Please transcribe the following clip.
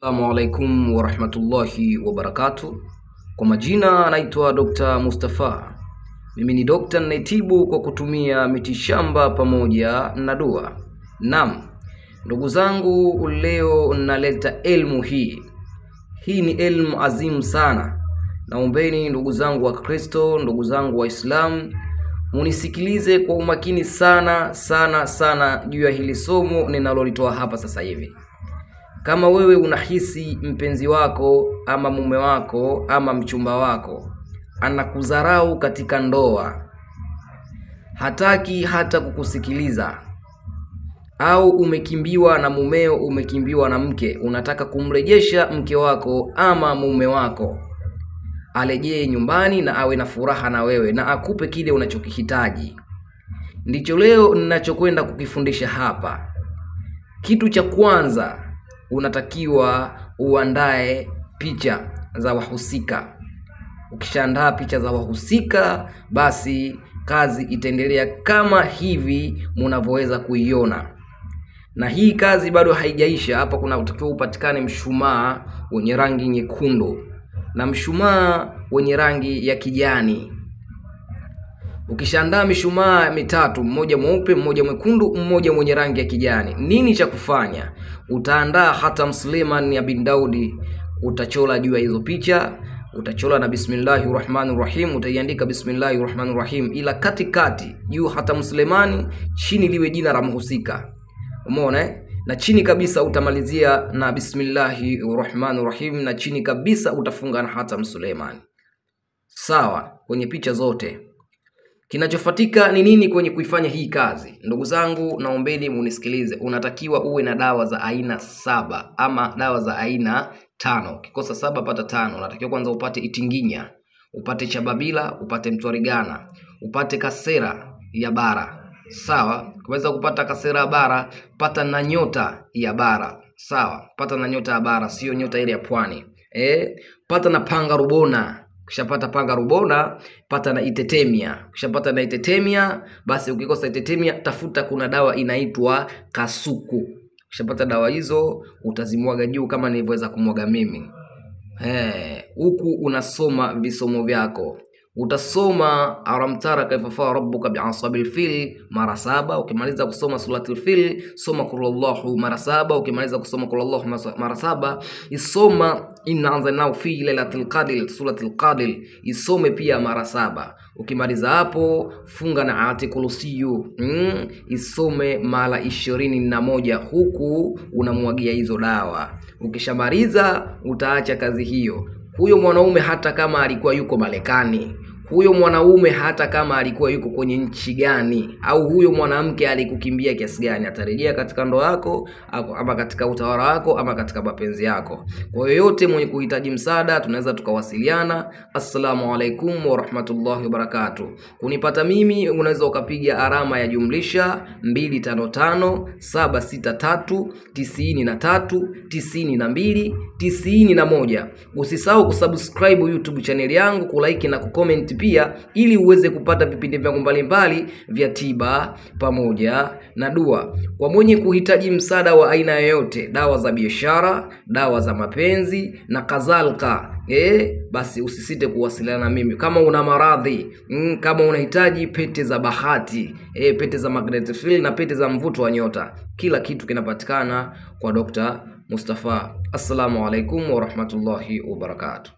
Assalamu alaikum warahmatullahi wabarakatuh. Kwa majina naitwa Dr. Mustafa. Mimi ni dokta ninayetibu kwa kutumia mitishamba pamoja na dua. Naam, ndugu zangu, leo naleta elimu hii. Hii ni elimu azimu sana. Naombeni ndugu zangu wa Kristo, ndugu zangu wa Islam, munisikilize kwa umakini sana juu ya hili somo ninalolitoa hapa sasa hivi. Kama wewe unahisi mpenzi wako ama mume wako ama mchumba wako anakudharau katika ndoa, hataki hata kukusikiliza, au umekimbiwa na mumeo, umekimbiwa na mke, unataka kumrejesha mke wako ama mume wako arejee nyumbani na awe na furaha na wewe na akupe kile unachokihitaji, ndicho leo ninachokwenda kukifundisha hapa. Kitu cha kwanza, unatakiwa uandae picha za wahusika. Ukishaandaa picha za wahusika, basi kazi itaendelea kama hivi mnavyoweza kuiona. Na hii kazi bado haijaisha. Hapa kuna utakiwa upatikane mshumaa wenye rangi nyekundu na mshumaa wenye rangi ya kijani. Ukishaandaa mishumaa mitatu, mmoja mweupe, mmoja mwekundu, mmoja mwenye rangi ya kijani, nini cha kufanya? Utaandaa Hatam Suleiman ya bin Daudi, utachola juu ya hizo picha, utachola na Bismillahirrahmanirrahim, utaiandika Bismillahirrahmanirrahim, ila katikati juu Hatam Suleiman, chini liwe jina la mhusika. Umeona na chini kabisa utamalizia na Bismillahirrahmanirrahim, na chini kabisa utafunga na Hatam Suleiman. Sawa, kwenye picha zote. Kinachofuatika ni nini kwenye kuifanya hii kazi? Ndugu zangu, naombeni munisikilize. Unatakiwa uwe na dawa za aina 7 ama dawa za aina 5. Ukikosa 7 pata 5. Unatakiwa kwanza upate itinginya, upate chababila, upate mtwarigana, upate kasera ya bara. Sawa? Kuweza kupata kasera ya bara, pata na nyota ya bara. Sawa? Pata na nyota ya bara, sio nyota ile ya pwani. Pata na panga rubona. Ukishapata panga rubona, pata na itetemia. Ukishapata na itetemia, basi ukikosa itetemia, tafuta kuna dawa inaitwa kasuku. Ukishapata dawa hizo, utazimwaga juu kama nilivyoweza kumwaga mimi. Huku unasoma visomo vyako. Utasoma aramtara kaifa rabbuka bi'asabil fil mara 7. Ukimaliza kusoma suratul fil, soma qulillahu mara 7. Ukimaliza kusoma qulillahu mara 7, isoma inna anzalnahu fi lailatul qadr, suratul qadr isome pia mara 7. Ukimaliza hapo, funga na atikulusiyu, isome mara 21, huku unamwagia hizo dawa. Ukishamaliza utaacha kazi hiyo. Huyo mwanaume hata kama alikuwa yuko Marekani, huyo mwanaume hata kama alikuwa yuko kwenye nchi gani, au huyo mwanamke alikukimbia kiasi gani, atarejea katika ndoa yako ama katika utawala wako ama katika mapenzi yako. Kwa yoyote mwenye kuhitaji msaada, tunaweza tukawasiliana. Assalamu alaikum warahmatullahi wabarakatuh. Kunipata mimi unaweza ukapiga alama ya jumlisha 255 763 93 92 91. Usisahau kusubscribe YouTube channel yangu, kulike na kucomment pia, ili uweze kupata vipindi vyangu mbalimbali vya tiba pamoja na dua. Kwa mwenye kuhitaji msaada wa aina yoyote, dawa za biashara, dawa za mapenzi na kadhalika, basi usisite kuwasiliana na mimi. Kama una maradhi, kama unahitaji pete za bahati, pete za magnetic field na pete za mvuto wa nyota, kila kitu kinapatikana kwa Dr. Mustafa. Assalamu alaikum warahmatullahi wabarakatuh.